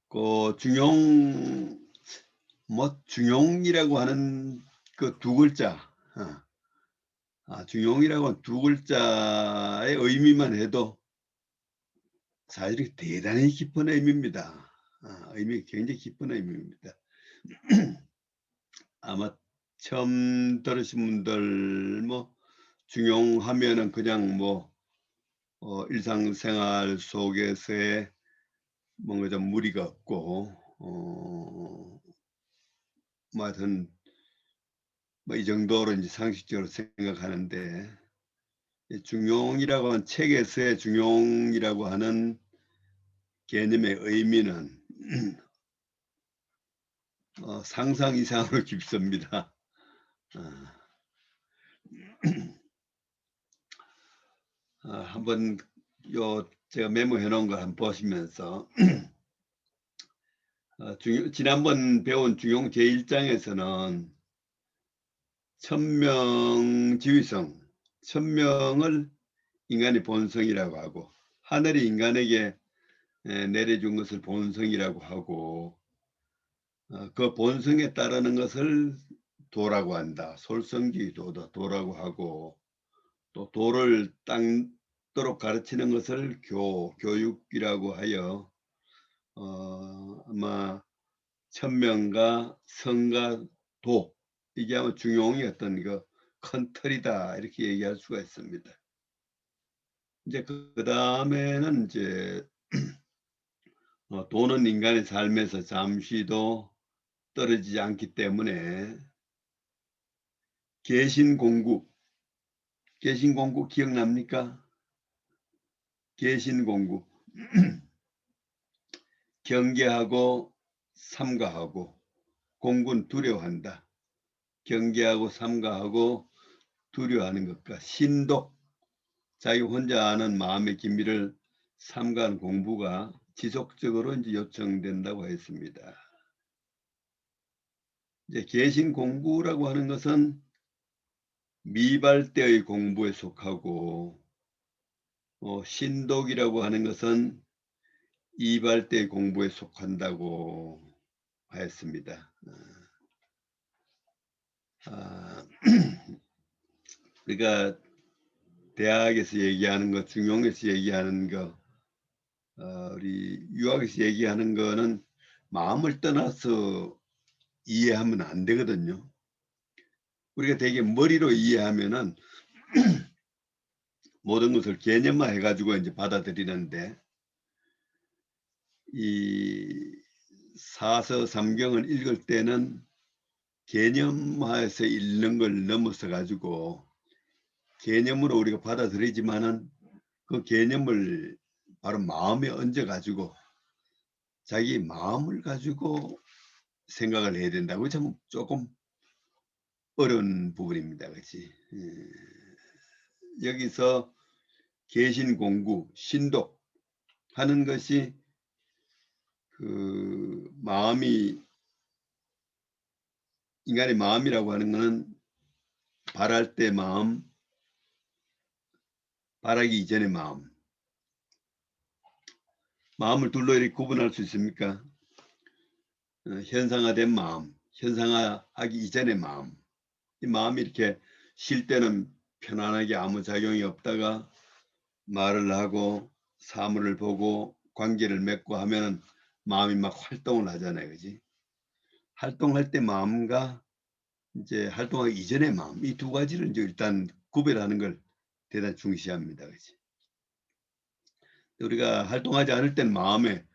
그 중용이라고 하는 그 두 글자, 중용이라고 하는 두 글자의 의미만 해도 사실 대단히 깊은 의미입니다. 의미 굉장히 깊은 의미입니다. 아마 처음 들으신 분들 뭐 중용하면은 그냥 뭐 일상생활 속에서의 뭔가 좀 무리가 없고 뭐 하여튼 뭐 이 정도로 이제 상식적으로 생각하는데, 이 중용이라고 하는 책에서의 중용이라고 하는 개념의 의미는 상상 이상으로 깊습니다. 한번 제가 메모해 놓은 거 한번 보시면서 지난번 배운 중용 제1장에서는 천명지위성, 천명을 인간의 본성이라고 하고, 하늘이 인간에게 내려준 것을 본성이라고 하고, 그 본성에 따르는 것을 도라고 한다. 솔성지도다 도라고 하고, 또 도를 땅도록 가르치는 것을 교육이라고 하여 아마 천명과 성과 도, 이게 아마 중용의 어떤 큰 틀이다, 이렇게 얘기할 수가 있습니다. 이제 그 다음에는 이제 도는 인간의 삶에서 잠시도 떨어지지 않기 때문에 개신공구 기억납니까? 개신공구 경계하고 삼가하고, 공군 두려워한다. 경계하고 삼가하고 두려워하는 것과 신독, 자기 혼자 아는 마음의 기미를 삼가하는 공부가 지속적으로 이제 요청된다고 했습니다. 이제 개신 공부라고 하는 것은 미발대의 공부에 속하고, 신독이라고 하는 것은 이발대 공부에 속한다고 하였습니다. 우리가 대학에서 얘기하는 거, 중용에서 얘기하는 거, 우리 유학에서 얘기하는 거는 마음을 떠나서 이해하면 안 되거든요. 우리가 되게 머리로 이해하면은 모든 것을 개념화 해가지고 이제 받아들이는데, 이 사서 삼경을 읽을 때는 개념화해서 읽는 걸 넘어서 가지고 개념으로 우리가 받아들이지만은 그 개념을 바로 마음에 얹어 가지고 자기 마음을 가지고 생각을 해야 된다고. 참 조금 어려운 부분입니다. 그렇지? 여기서 개신 공구, 신독 하는 것이 그 마음이, 인간의 마음이라고 하는 것은 바랄 때 마음, 바라기 이전의 마음. 마음을 둘로 이렇게 구분할 수 있습니까? 현상화된 마음, 현상화하기 이전의 마음. 이 마음이 이렇게 쉴 때는 편안하게 아무 작용이 없다가 말을 하고 사물을 보고 관계를 맺고 하면은 마음이 막 활동을 하잖아요. 그지? 활동할 때 마음과 이제 활동하기 이전의 마음, 이 두 가지를 이제 일단 구별하는 걸 대단히 중시합니다. 그지? 우리가 활동하지 않을 땐 마음에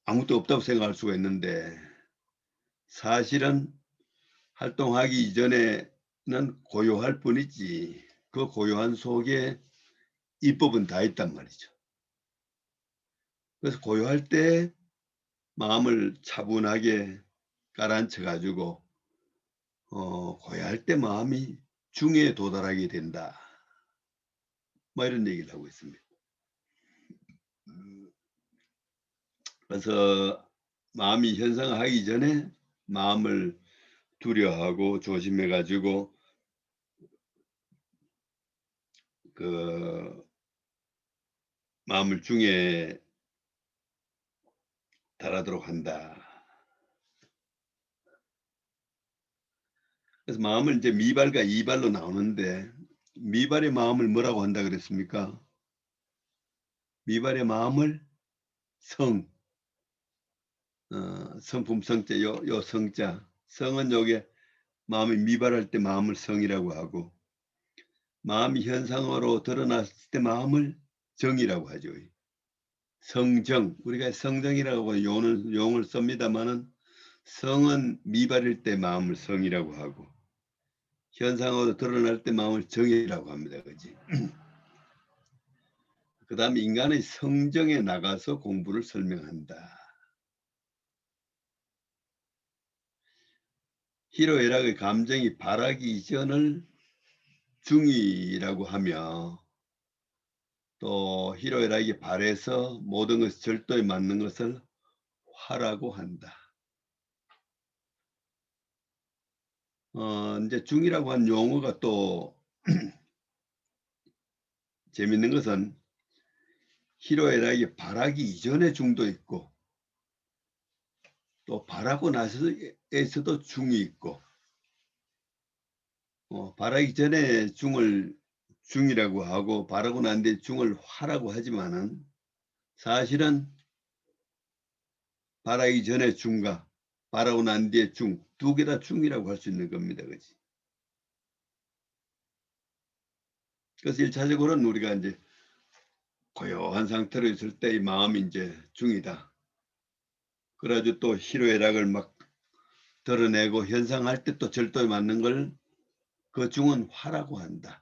아무것도 없다고 생각할 수가 있는데, 사실은 활동하기 이전에는 고요할 뿐이지 그 고요한 속에 이법은 다 있단 말이죠. 그래서 고요할 때 마음을 차분하게 가라앉혀 가지고 고요할 때 마음이 중에 도달하게 된다, 뭐 이런 얘기를 하고 있습니다. 그래서 마음이 현상화하기 전에 마음을 두려워하고 조심해 가지고 그 마음을 중에 달하도록 한다. 그래서 마음을 이제 미발과 이발로 나오는데 미발의 마음을 뭐라고 한다 그랬습니까? 미발의 마음을 성, 성품 성자, 요 성자. 성은 요게 마음이 미발할 때 마음을 성이라고 하고 마음이 현상으로 드러났을 때 마음을 정이라고 하죠. 성정, 우리가 성정이라고 용을 씁니다마는 성은 미발일 때 마음을 성이라고 하고 현상으로 드러날 때 마음을 정이라고 합니다. 그지? 그 다음에 인간의 성정에 나가서 공부를 설명한다. 희로애락의 감정이 발하기 이전을 중이라고 하며 또 희로애락이 발해서 모든 것이 절도에 맞는 것을 화라고 한다. 이제 중이라고 한 용어가 또 재밌는 것은 희로애락이 발하기 이전의 중도 있고 또 발하고 나서에서도 중이 있고 발하기 전에 중을 중이라고 하고 발하고 난 뒤에 중을 화라고 하지만은 사실은 발하기 전에 중과 발하고 난 뒤에 중 두 개 다 중이라고 할 수 있는 겁니다. 그렇지? 그래서 1차적으로는 우리가 이제 고요한 상태로 있을 때 이 마음이 이제 중이다. 그래가지고 또 희로애락을 막 드러내고 현상할 때 또 절도에 맞는 걸 그 중은 화라고 한다.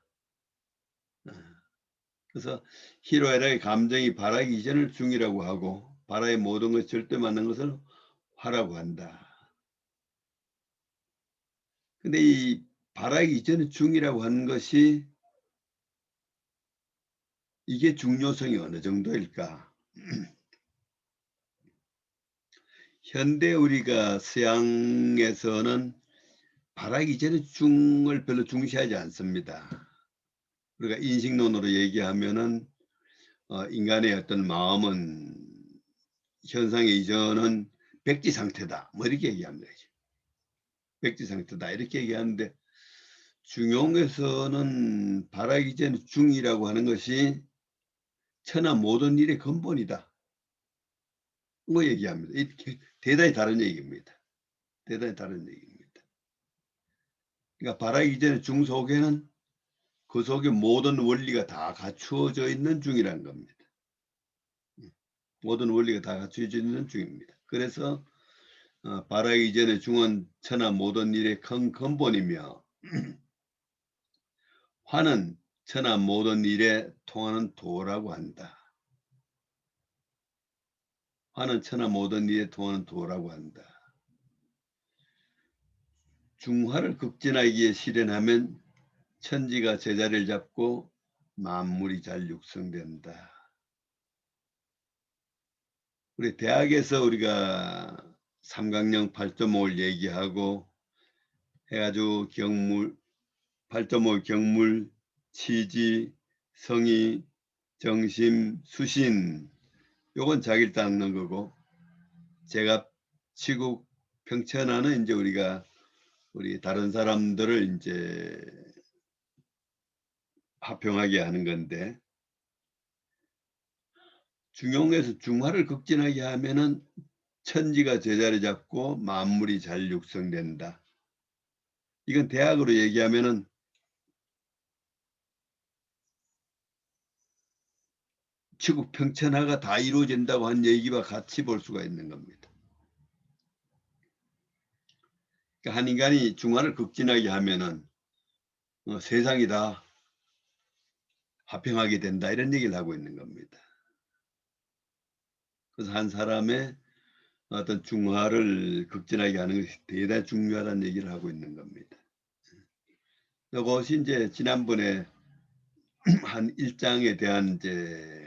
그래서 희로애락의 감정이 발하기 이전을 중이라고 하고 발하의 모든 것이 절도에 맞는 것을 화라고 한다. 근데 이 발하기 이전의 중이라고 하는 것이 이게 중요성이 어느 정도일까? 현대 우리가 서양에서는 발하기 이전의 중을 별로 중시하지 않습니다. 우리가 인식론으로 얘기하면은 인간의 어떤 마음은 현상의 이전은 백지 상태다. 뭐 이렇게 얘기합니다. 백지 상태다. 이렇게 얘기하는데 중용에서는 발하기 전 중이라고 하는 것이 천하 모든 일의 근본이다. 뭐 얘기합니다. 이렇게 대단히 다른 얘기입니다. 대단히 다른 얘기입니다. 그러니까 발하기 전의 중 속에는 그 속에 모든 원리가 다 갖추어져 있는 중이라는 겁니다. 모든 원리가 다 갖추어져 있는 중입니다. 그래서 발하기 이전의 중은 천하 모든 일의 큰 근본이며 화는 천하 모든 일에 통하는 도라고 한다. 화는 천하 모든 일에 통하는 도라고 한다. 중화를 극진하기에 실현하면 천지가 제자리를 잡고 만물이 잘 육성된다. 우리 대학에서 우리가 삼각형 8.5를 얘기하고 해가지고 경물 8.5 경물, 치지, 성의, 정심, 수신 요건 자기를 닦는 거고 제가 치국 평천하는 이제 우리 다른 사람들을 이제 화평하게 하는 건데 중용에서 중화를 극진하게 하면은 천지가 제자리 잡고 만물이 잘 육성된다. 이건 대학으로 얘기하면은 치국 평천화가 다 이루어진다고 한 얘기와 같이 볼 수가 있는 겁니다. 그러니까 한 인간이 중화를 극진하게 하면은 세상이 다 화평하게 된다 이런 얘기를 하고 있는 겁니다. 그래서 한 사람의 어떤 중화를 극진하게 하는 것이 대단히 중요하다는 얘기를 하고 있는 겁니다. 이것이 이제 지난번에 한 1장에 대한 이제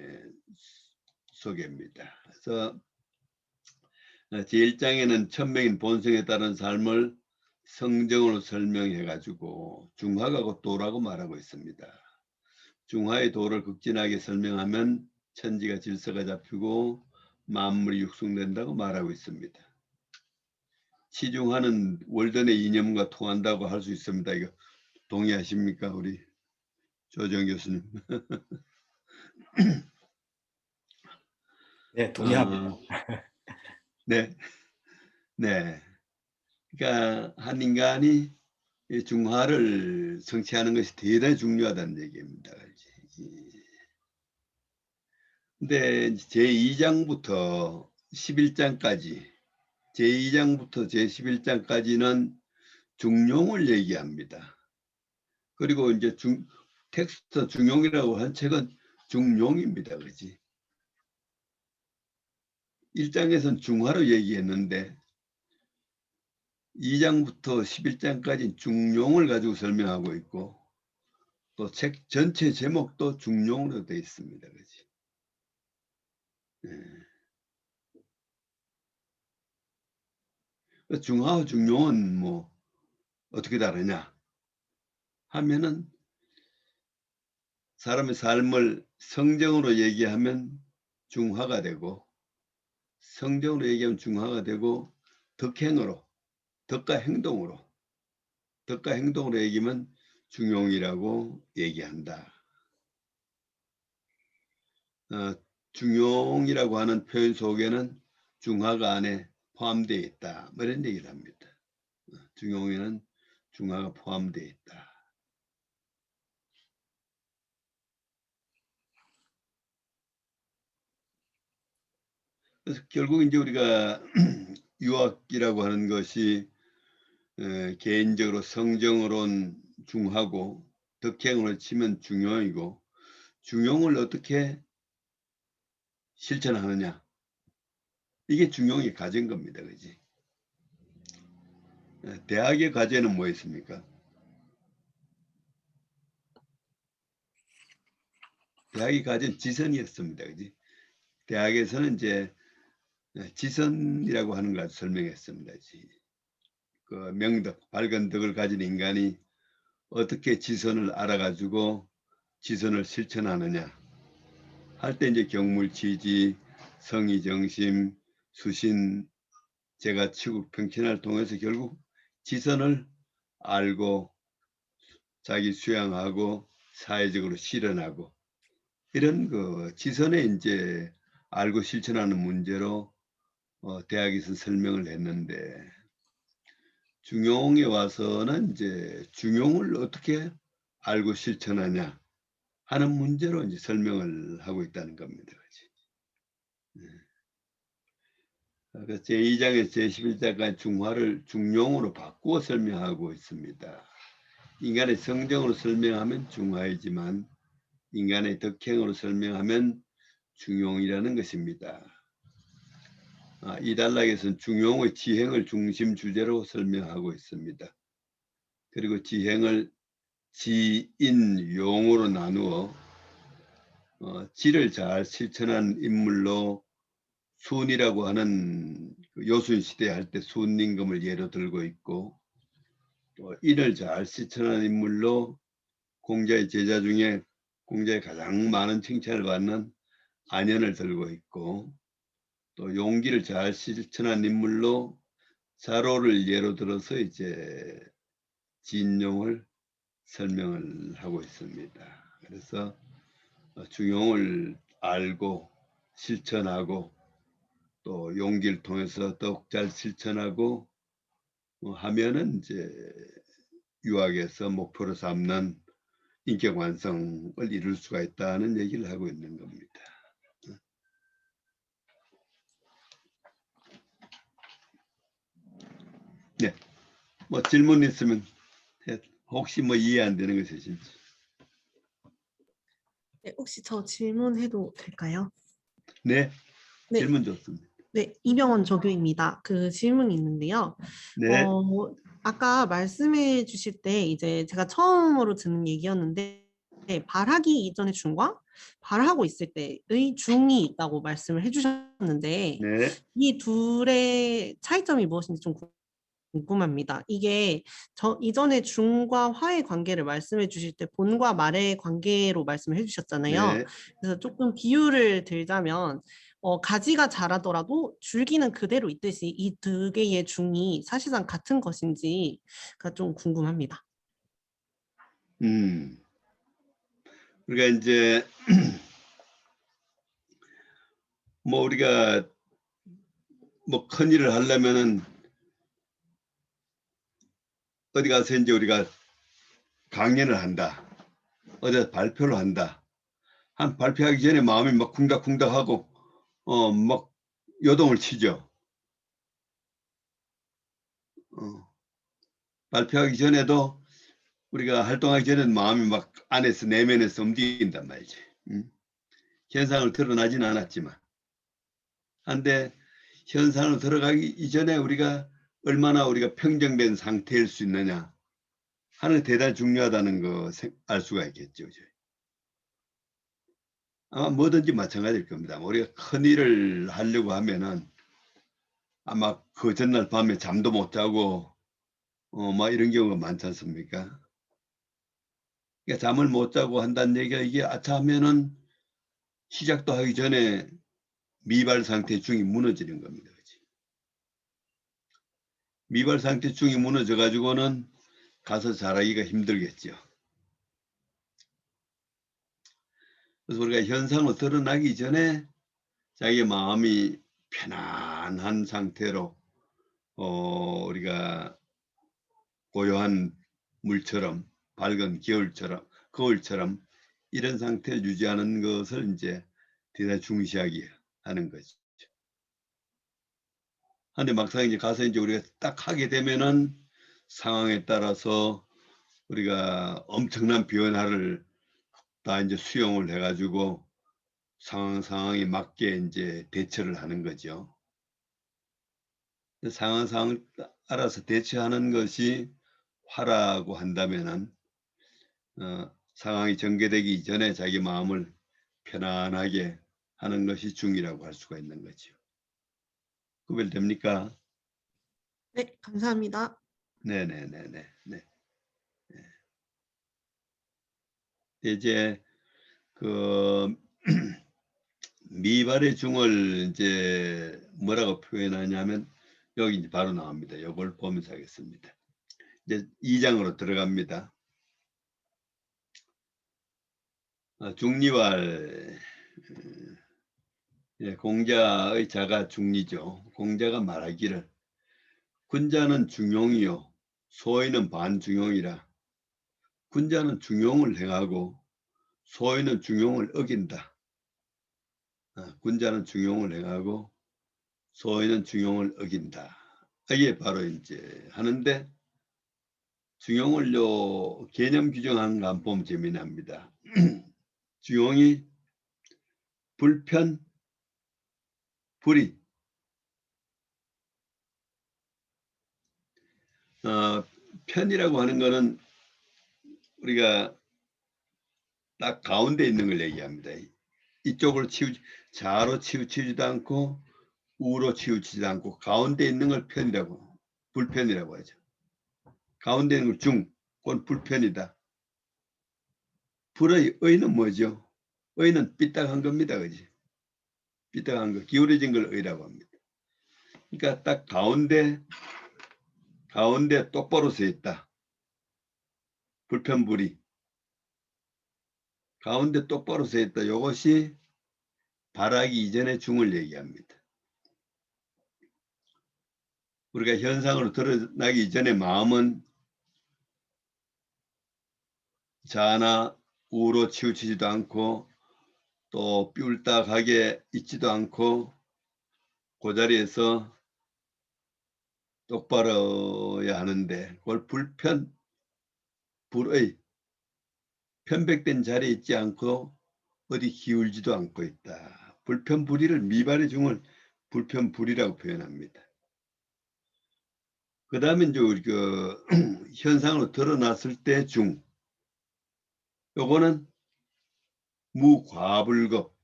소개입니다. 그래서 제1장에는 천명인 본성에 따른 삶을 성정으로 설명해 가지고 중화가 곧 도라고 말하고 있습니다. 중화의 도를 극진하게 설명하면 천지가 질서가 잡히고 만물이 육성된다고 말하고 있습니다. 치중화는 월든의 이념과 통한다고 할 수 있습니다. 이거 동의하십니까, 우리 조정 교수님? 네, 동의합니다. 네, 네. 그러니까 한 인간이 이 중화를 성취하는 것이 대단히 중요하다는 얘기입니다. 근데 제2장부터 11장까지 제2장부터 제11장까지는 중용을 얘기합니다. 그리고 이제 텍스트 중용이라고 한 책은 중용입니다. 그지? 1장에서는 중화로 얘기했는데 2장부터 11장까지 중용을 가지고 설명하고 있고 또 책 전체 제목도 중용으로 되어 있습니다. 그지? 네. 중화와 중용은 뭐 어떻게 다르냐 하면은 사람의 삶을 성정으로 얘기하면 중화가 되고 성정으로 얘기하면 중화가 되고 덕행으로 덕과 행동으로 얘기하면 중용이라고 얘기한다. 중용이라고 하는 표현 속에는 중화가 안에 포함되어 있다. 뭐 이런 얘기를 합니다. 중용에는 중화가 포함되어 있다. 그래서 결국 이제 우리가 유학이라고 하는 것이 개인적으로 성정으로는 중하고 덕행으로 치면 중용이고 중용을 어떻게 실천하느냐 이게 중용의 과제인 겁니다. 그지? 대학의 과제는 뭐였습니까? 대학의 과제는 지선이었습니다. 그지? 대학에서는 이제 지선이라고 하는 걸 설명했습니다. 그 명덕, 밝은 덕을 가진 인간이 어떻게 지선을 알아가지고 지선을 실천하느냐 할 때 이제 경물치지, 성의정심, 수신, 제가 치국, 평신을 통해서 결국 지선을 알고 자기 수양하고 사회적으로 실현하고 이런 그 지선에 이제 알고 실천하는 문제로 대학에서 설명을 했는데 중용에 와서는 이제 중용을 어떻게 알고 실천하냐 하는 문제로 이제 설명을 하고 있다는 겁니다. 그래서 제2장에서 제11장까지 중화를 중용으로 바꾸어 설명하고 있습니다. 인간의 성정으로 설명하면 중화이지만 인간의 덕행으로 설명하면 중용이라는 것입니다. 이 단락에서는 중용의 지행을 중심 주제로 설명하고 있습니다. 그리고 지행을 지인용으로 나누어 지를 잘 실천한 인물로 순이라고 하는 요순 시대 할 때 순임금을 예로 들고 있고 또 인을 잘 실천한 인물로 공자의 제자 중에 공자의 가장 많은 칭찬을 받는 안현을 들고 있고 또 용기를 잘 실천한 인물로 자로를 예로 들어서 이제 진용을 설명을 하고 있습니다. 그래서 중용을 알고 실천하고 또 용기를 통해서 더욱 잘 실천하고 하면은 이제 유학에서 목표로 삼는 인격 완성을 이룰 수가 있다는 얘기를 하고 있는 겁니다. 네, 뭐 질문 있으면 혹시 뭐 이해 안 되는 거 있으신지. 네, 혹시 저 질문해도 될까요? 네, 네. 질문 좋습니다. 네, 이병헌 조교입니다. 그 질문이 있는데요. 네, 아까 말씀해 주실 때 이제 제가 처음으로 듣는 얘기였는데 발하기 이전의 중과 발하고 있을 때의 중이 있다고 말씀을 해주셨는데 네. 이 둘의 차이점이 무엇인지 좀 궁금합니다. 이게 이전에 중과 화의 관계를 말씀해 주실 때 본과 말의 관계로 말씀을 해주셨잖아요. 네. 그래서 조금 비유를 들자면 가지가 자라더라도 줄기는 그대로 있듯이 이 두 개의 중이 사실상 같은 것인지가 좀 궁금합니다. 그러니까 이제 뭐 우리가 뭐 큰 일을 하려면은 어디 가서 이제 우리가 강연을 한다. 어디 발표를 한다. 한 발표하기 전에 마음이 막 쿵닥쿵닥하고 막 요동을 치죠. 발표하기 전에도 우리가 활동하기 전에는 마음이 막 안에서 내면에서 움직인단 말이지. 현상을 드러나지는 않았지만. 한데 현상을 들어가기 이전에 우리가 얼마나 우리가 평정된 상태일 수 있느냐 하는 게 대단히 중요하다는 거 알 수가 있겠죠. 아마 뭐든지 마찬가지일 겁니다. 우리가 큰 일을 하려고 하면은 아마 그 전날 밤에 잠도 못 자고 막 이런 경우가 많지 않습니까? 그러니까 잠을 못 자고 한다는 얘기가 이게 아차하면은 시작도 하기 전에 미발 상태 중이 무너지는 겁니다. 그치? 미발 상태 중이 무너져 가지고는 가서 잘하기가 힘들겠죠. 그래서 우리가 현상으로 드러나기 전에 자기 마음이 편안한 상태로 우리가 고요한 물처럼 밝은 거울처럼 이런 상태를 유지하는 것을 이제 대단히 중시하게 하는 거죠. 근데 막상 이제 가서 이제 우리가 딱 하게 되면은 상황에 따라서 우리가 엄청난 변화를 다 이제 수용을 해가지고 상황에 맞게 이제 대처를 하는 거죠. 상황을 알아서 대처하는 것이 화라고 한다면은 상황이 전개되기 이전에 자기 마음을 편안하게 하는 것이 중이라고 할 수가 있는 거죠. 구별됩니까? 네, 감사합니다. 네네네네. 네. 이제 그 미발의 중을 이제 뭐라고 표현하냐면 여기 이제 바로 나옵니다. 이걸 보면서 하겠습니다. 이제 2장으로 들어갑니다. 중리왈 공자의 자가 중리죠. 공자가 말하기를 군자는 중용이요 소인은 반중용이라. 군자는 중용을 행하고 소인은 중용을 어긴다. 군자는 중용을 행하고 소인은 중용을 어긴다. 이게 바로 이제 하는데 중용을요 개념 규정한 거 보면 재미납니다. 중용이 불편, 불이 편이라고 하는 거는 우리가 딱 가운데 있는 걸 얘기합니다. 이쪽으로 좌로 치우치지도 않고 우로 치우치지도 않고 가운데 있는 걸 편이라고 불편이라고 하죠. 가운데 있는 걸 중, 그건 불편이다. 불의 의는 뭐죠? 의는 삐딱한 겁니다. 그지? 삐딱한 거, 기울어진 걸 의라고 합니다. 그러니까 딱 가운데 똑바로 서 있다. 불편불이. 가운데 똑바로 서 있다. 이것이 발하기 이전의 중을 얘기합니다. 우리가 현상으로 드러나기 이전에 마음은 좌나 우로 치우치지도 않고 또 삐울딱하게 있지도 않고 그 자리에서 똑바로야 하는데 그걸 불의 편백된 자리에 있지 않고 어디 기울지도 않고 있다. 불편불의를 미발의 중을 불편불의라고 표현합니다. 그 다음에 이제 우리 현상으로 드러났을 때 중, 요거는 무과불급,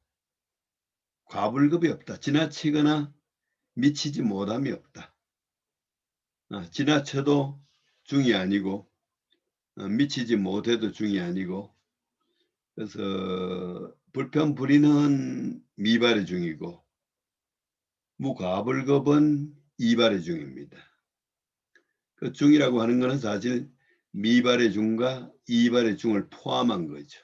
과불급이 없다. 지나치거나 미치지 못함이 없다. 지나쳐도 중이 아니고 미치지 못해도 중이 아니고, 그래서 불편불의는 미발의 중이고 무가불급은 이발의 중입니다. 그 중이라고 하는 것은 사실 미발의 중과 이발의 중을 포함한 거죠.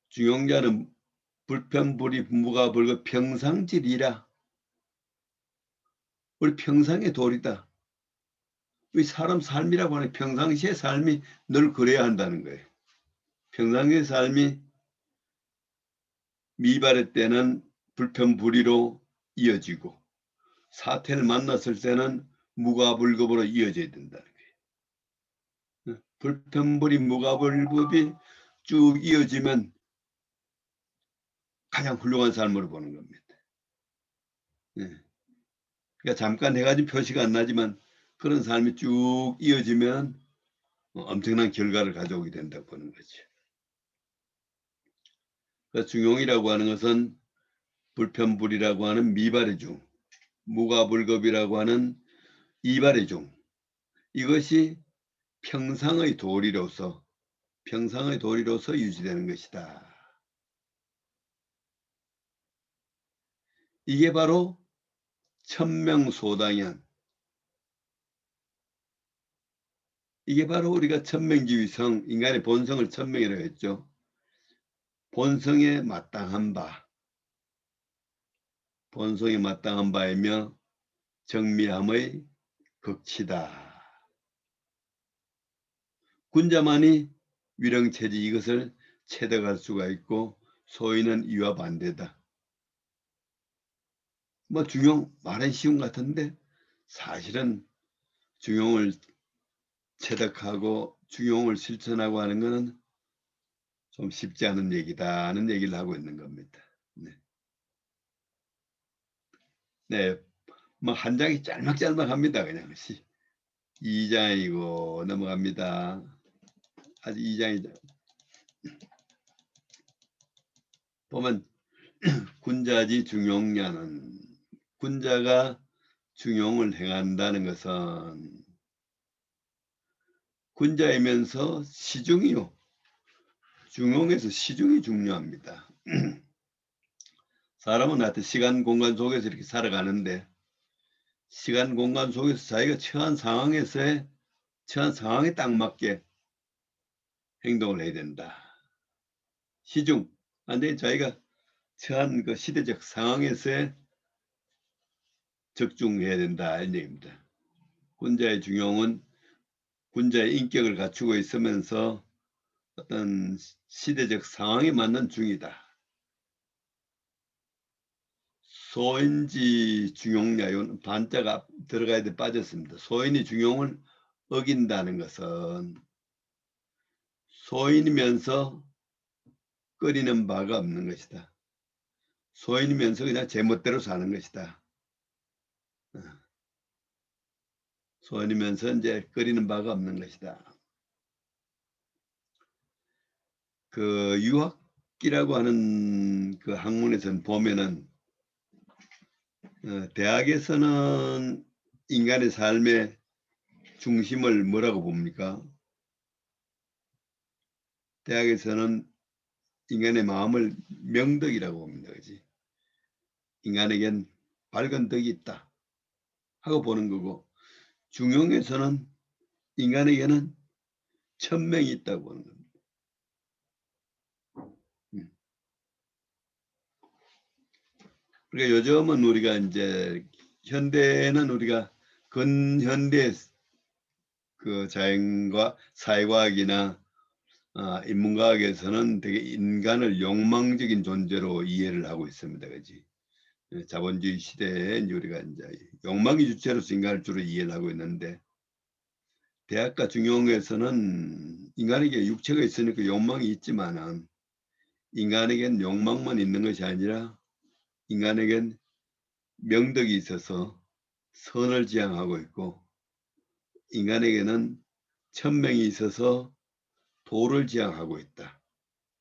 중용자는 불편불의 무가불급 평상질이라. 우리 평상의 도리다. 우리 사람 삶이라고 하는 평상시의 삶이 늘 그래야 한다는 거예요. 평상의 삶이 미발의 때는 불편불의로 이어지고 사태를 만났을 때는 무가불급으로 이어져야 된다는 거예요. 불편불의 무가불급이 쭉 이어지면 가장 훌륭한 삶으로 보는 겁니다. 그러니까 잠깐 해가지고 표시가 안 나지만 그런 삶이 쭉 이어지면 엄청난 결과를 가져오게 된다고 보는 거죠. 그래서 중용이라고 하는 것은 불편불의라고 하는 미발의 중, 무가불급이라고 하는 이발의 중, 이것이 평상의 도리로서 유지되는 것이다. 이게 바로 천명소당연, 이게 바로 우리가 천명지위성, 인간의 본성을 천명이라고 했죠. 본성에 마땅한 바이며 정미함의 극치다. 군자만이 위령체지 이것을 체득할 수가 있고 소인은 이와 반대다. 뭐 중용 말은 쉬운 것 같은데 사실은 중용을 체득하고 중용을 실천하고 하는 것은 좀 쉽지 않은 얘기다 하는 얘기를 하고 있는 겁니다. 네, 뭐 한 장이 짤막짤막합니다. 그냥 2장이고 넘어갑니다. 아직 2장이죠. 보면 군자지 중용냐는, 군자가 중용을 행한다는 것은 군자이면서 시중이요. 중용에서 시중이 중요합니다. 사람은 하여튼 시간 공간 속에서 이렇게 살아가는데 시간 공간 속에서 자기가 처한 상황에 딱 맞게 행동을 해야 된다. 시중, 완전히 자기가 처한 그 시대적 상황에서의 적중해야 된다 이런 얘기입니다. 군자의 중용은 군자의 인격을 갖추고 있으면서 어떤 시대적 상황에 맞는 중이다. 소인지 중용냐, 이건 반자가 들어가야 돼 빠졌습니다. 소인이 중용을 어긴다는 것은 소인이면서 꺼리는 바가 없는 것이다. 소인이면서 그냥 제멋대로 사는 것이다. 소인이면서 이제 꺼리는 바가 없는 것이다. 그 유학기라고 하는 그 학문에서는 보면은 대학에서는 인간의 삶의 중심을 뭐라고 봅니까? 대학에서는 인간의 마음을 명덕이라고 봅니다. 그렇지? 인간에겐 밝은 덕이 있다 하고 보는 거고, 중용에서는 인간에게는 천명이 있다고 보는 겁니다. 그러니까 요즘은 우리가 이제 현대는 우리가 근현대 그 자연과 사회과학이나 인문과학에서는 되게 인간을 욕망적인 존재로 이해를 하고 있습니다. 그렇지? 자본주의 시대에 우리가 이제 욕망의 주체로서 인간을 주로 이해를 하고 있는데 대학과 중용에서는 인간에게 육체가 있으니까 욕망이 있지만은 인간에겐 욕망만 있는 것이 아니라 인간에겐 명덕이 있어서 선을 지향하고 있고 인간에게는 천명이 있어서 도를 지향하고 있다.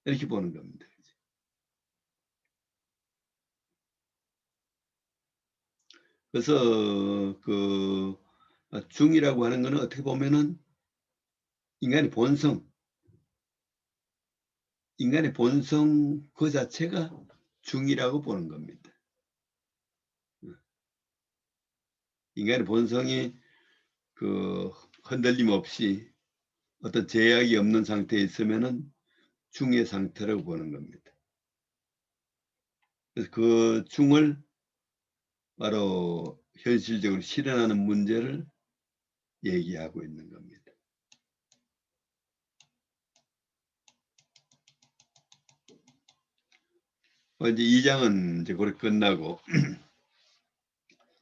이렇게 보는 겁니다. 그래서 중이라고 하는 것은 어떻게 보면은 인간의 본성 그 자체가 중이라고 보는 겁니다. 인간의 본성이 흔들림 없이 어떤 제약이 없는 상태에 있으면은 중의 상태라고 보는 겁니다. 그래서 그 중을 바로 현실적으로 실현하는 문제를 얘기하고 있는 겁니다. 이제 2장은 이제 그렇게 끝나고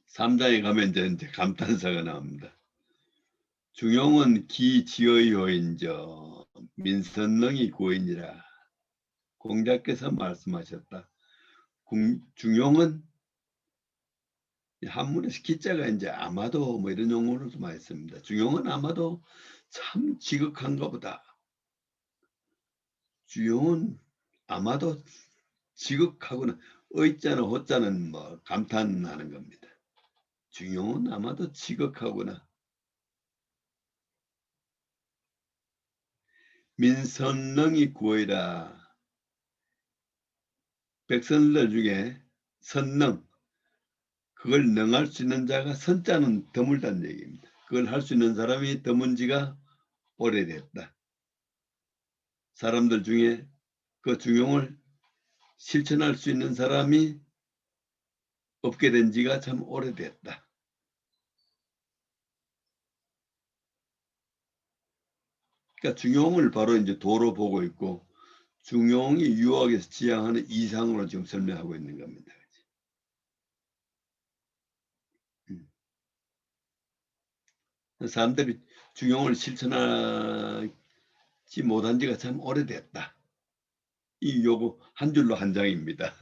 3장에 가면 이제 감탄사가 나옵니다. 중용은 기지의 요인저 민선능이 고인이라 공자께서 말씀하셨다. 중용은 한문에서 기자가 이제 아마도 뭐 이런 용어로도 많이 씁니다. 중용은 아마도 참 지극한가 보다. 중용은 아마도 지극하구나. 의자는 호자는 뭐 감탄하는 겁니다. 중용은 아마도 지극하구나. 민선능이 구이라. 백성들 중에 선능, 그걸 능할 수 있는 자가 선자는 드물다는 얘기입니다. 그걸 할 수 있는 사람이 드문 지가 오래됐다. 사람들 중에 그 중용을 실천할 수 있는 사람이 없게 된 지가 참 오래됐다. 그러니까 중용을 바로 이제 도로 보고 있고 중용이 유학에서 지향하는 이상으로 지금 설명하고 있는 겁니다. 사람들이 중용을 실천하지 못한 지가 참 오래됐다. 이 요거 한 줄로 한 장입니다.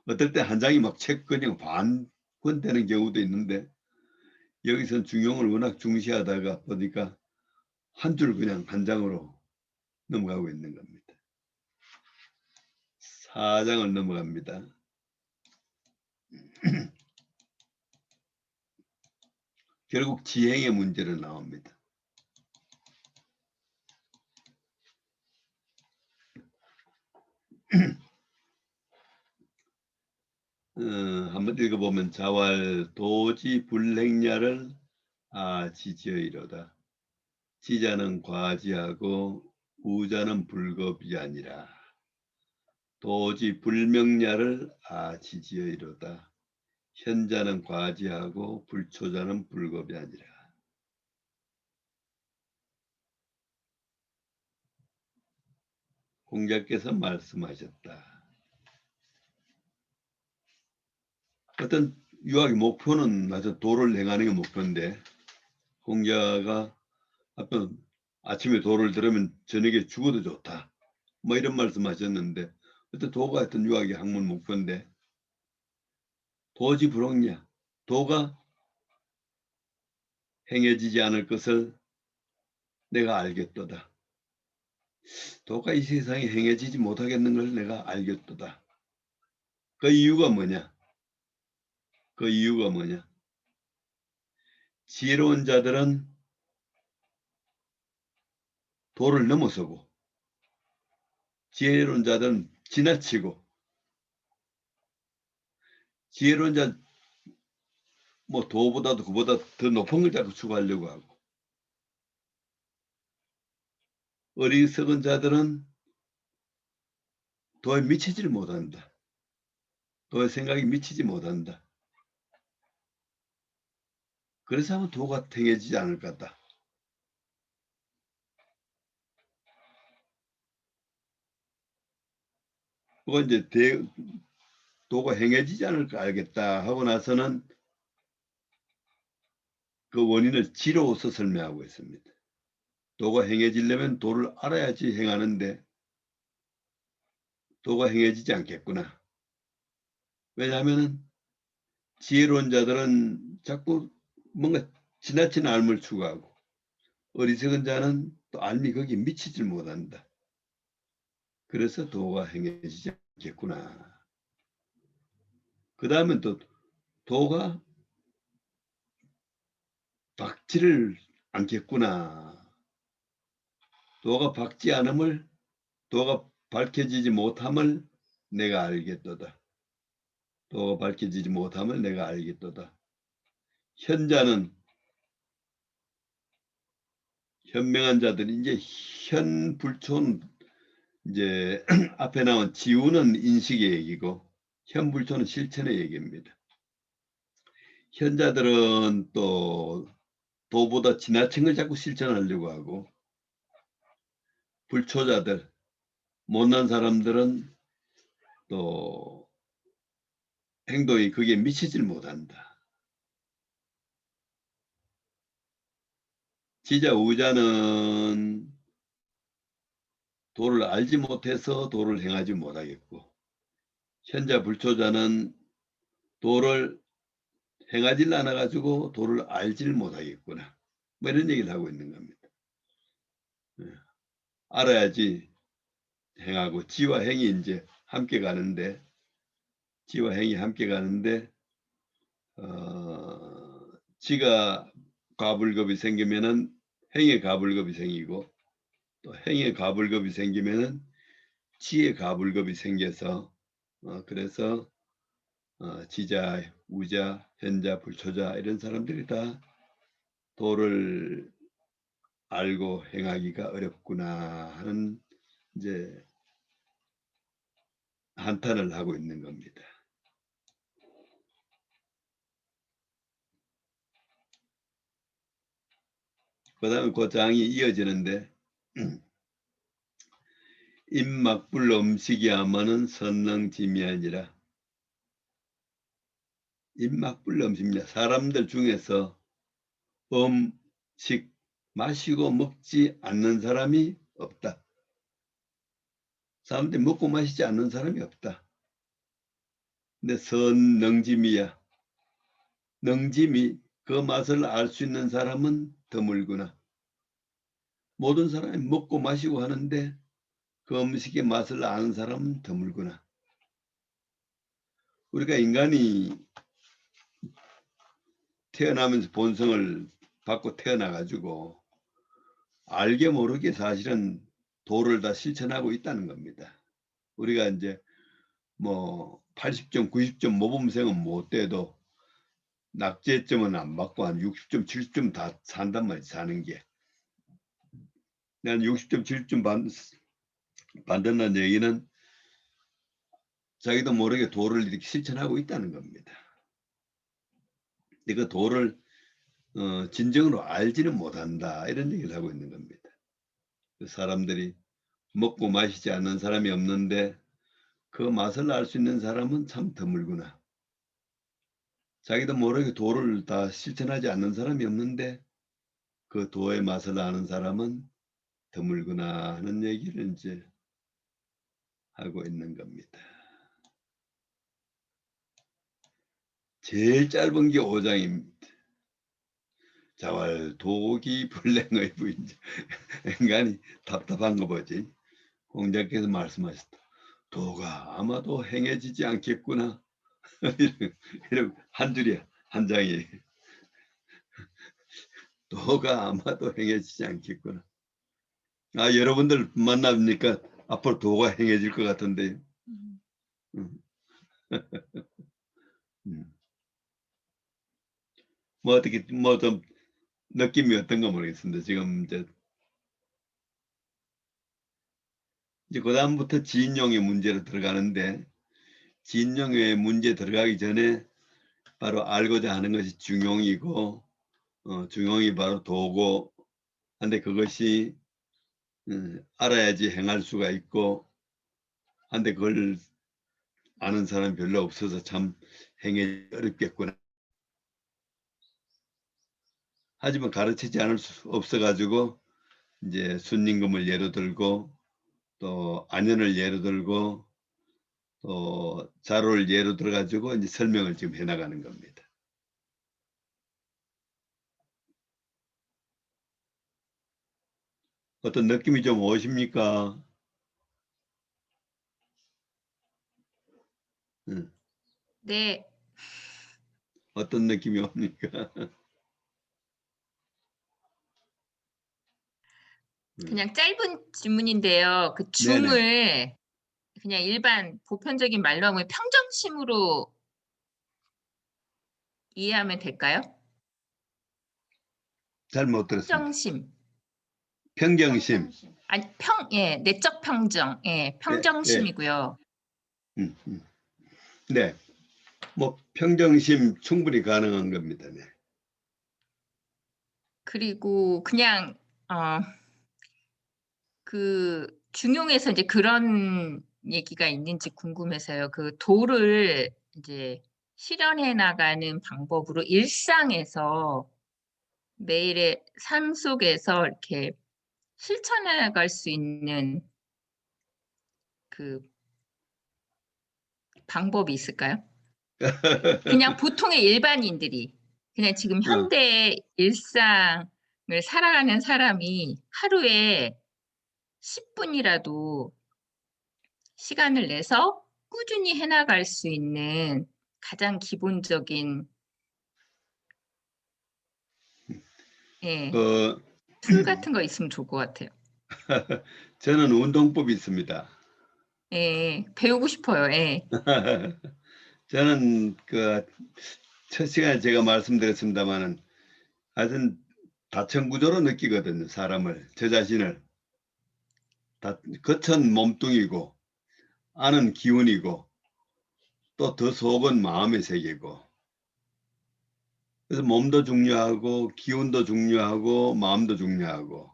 어떨 때 한 장이 막 책 그냥 반권 되는 경우도 있는데 여기선 중용을 워낙 중시하다가 보니까 한 줄 그냥 한 장으로 넘어가고 있는 겁니다. 4장을 넘어갑니다. 결국 지행의 문제로 나옵니다. 한번 읽어보면 자왈 도지 불행야를 지지의로다. 지자는 과지하고 우자는 불겁이 아니라 도지 불명야를 지지의로다. 현자는 과지하고 불초자는 불겁이 아니라. 공자께서 말씀하셨다. 어떤 유학의 목표는 아주 도를 행하는 게 목표인데 공자가 어떤 아침에 도를 들으면 저녁에 죽어도 좋다. 뭐 이런 말씀하셨는데 어떤 도가 어떤 유학의 학문 목표인데 도지 불응냐. 도가 행해지지 않을 것을 내가 알겠도다. 도가 이 세상에 행해지지 못하겠는 걸 내가 알겠도다. 그 이유가 뭐냐? 지혜로운 자들은 도를 넘어서고 지혜로운 자들은 지나치고 지혜로운 자 뭐 도보다도 그보다 더 높은 걸 자꾸 추구하려고 하고 어리석은 자들은 도에 미치지를 못한다. 도의 생각이 미치지 못한다. 그래서 하면 도가 행해지지 않을 것 같다. 그거 이제 도가 행해지지 않을까 알겠다 하고 나서는 그 원인을 지로서 설명하고 있습니다. 도가 행해지려면 도를 알아야지 행하는데 도가 행해지지 않겠구나. 왜냐하면 지혜로운 자들은 자꾸 뭔가 지나친 알을 추구하고 어리석은 자는 또 알미 거기에 미치질 못한다. 그래서 도가 행해지지 않겠구나. 그 다음엔 또 도가 박지를 않겠구나. 도가 박지 않음을, 도가 밝혀지지 못함을 내가 알겠도다. 도가 밝혀지지 못함을 내가 알겠도다. 현자는 현명한 자들이 이제 현불초는 이제 앞에 나온 지우는 인식의 얘기고 현불초는 실천의 얘기입니다. 현자들은 또 도보다 지나친 걸 자꾸 실천하려고 하고 불초자들, 못난 사람들은 또 행동이 그게 미치질 못한다. 지자 우자는 도를 알지 못해서 도를 행하지 못하겠고 현자 불초자는 도를 행하질 않아 가지고 도를 알지를 못하겠구나. 뭐 이런 얘기를 하고 있는 겁니다. 알아야지 행하고 지와 행이 이제 함께 가는데 지와 행이 함께 가는데 지가 가불급이 생기면은 행의 가불급이 생기고 또 행의 가불급이 생기면은 지의 가불급이 생겨서 그래서 지자, 우자, 현자, 불초자 이런 사람들이 다 도를 알고 행하기가 어렵구나 하는 이제 한탄을 하고 있는 겁니다. 그 다음에 그 장이 이어지는데 임막불 음식이야마는 선능지미아니라. 임막불 음식이야. 사람들 중에서 음식 마시고 먹지 않는 사람이 없다. 사람들이 먹고 마시지 않는 사람이 없다. 근데 선능지미야. 능지미 그 맛을 알 수 있는 사람은 드물구나. 모든 사람이 먹고 마시고 하는데 그 음식의 맛을 아는 사람은 드물구나. 우리가 인간이 태어나면서 본성을 받고 태어나 가지고 알게 모르게 사실은 도를 다 실천하고 있다는 겁니다. 우리가 이제 뭐 80점, 90점 모범생은 못 돼도 낙제점은 안 받고 한 60점, 70점 다 산단 말이지, 사는 게. 난 60점, 70점 받는다는 얘기는 자기도 모르게 도를 이렇게 실천하고 있다는 겁니다. 근데 그 도를 진정으로 알지는 못한다 이런 얘기를 하고 있는 겁니다. 그 사람들이 먹고 마시지 않는 사람이 없는데 그 맛을 알 수 있는 사람은 참 드물구나. 자기도 모르게 도를 다 실천하지 않는 사람이 없는데 그 도의 맛을 아는 사람은 드물구나 하는 얘기를 이제 하고 있는 겁니다. 제일 짧은 게 5장입니다. 자왈 도기 불랭의 부인자. 인간이 답답한 거 보지. 공자께서 말씀하셨다. 도가 아마도 행해지지 않겠구나. 이런 한 줄이야, 한 장이. 도가 아마도 행해지지 않겠구나. 아, 여러분들 만나니까 앞으로 도가 행해질 것 같은데. 뭐 어떻게 뭐 좀 느낌이 어떤가 모르겠습니다. 지금 이제 그다음부터 지인용의 문제로 들어가는데 지인용의 문제 들어가기 전에 바로 알고자 하는 것이 중용이고 중용이 바로 도고 한데 그것이 알아야지 행할 수가 있고 한데 그걸 아는 사람이 별로 없어서 참 행하기 어렵겠구나. 하지만 가르치지 않을 수 없어가지고 이제 순임금을 예로 들고 또 안연을 예로 들고 또 자로를 예로 들어가지고 이제 설명을 지금 해나가는 겁니다. 어떤 느낌이 좀 오십니까? 네. 어떤 느낌이 옵니까? 그냥 짧은 질문인데요. 그 네네. 중을 그냥 일반 보편적인 말로 하면 평정심으로 이해하면 될까요? 잘 못 들었습니다. 평정심. 평정심. 아니 예, 내적 평정. 예, 네, 평정심이고요. 네. 뭐 평정심 충분히 가능한 겁니다. 네. 그리고 그냥 그 중용에서 이제 그런 얘기가 있는지 궁금해서요. 그 도를 이제 실현해 나가는 방법으로 일상에서 매일의 삶 속에서 이렇게 실천해 나갈 수 있는 그 방법이 있을까요? 그냥 보통의 일반인들이 그냥 지금 현대 일상을 살아가는 사람이 하루에 10분이라도 시간을 내서 꾸준히 해나갈 수 있는 가장 기본적인 예, 그 툴 같은 거 있으면 좋을 것 같아요. 저는 운동법이 있습니다. 예, 배우고 싶어요. 예. 저는 그 첫 시간에 제가 말씀드렸습니다만은 하여튼 다층구조로 느끼거든요. 사람을, 저 자신을. 겉은 몸뚱이고 안은 기운이고 또 더 속은 마음의 세계고, 그래서 몸도 중요하고 지금도 중요하고 마음도 중요하고,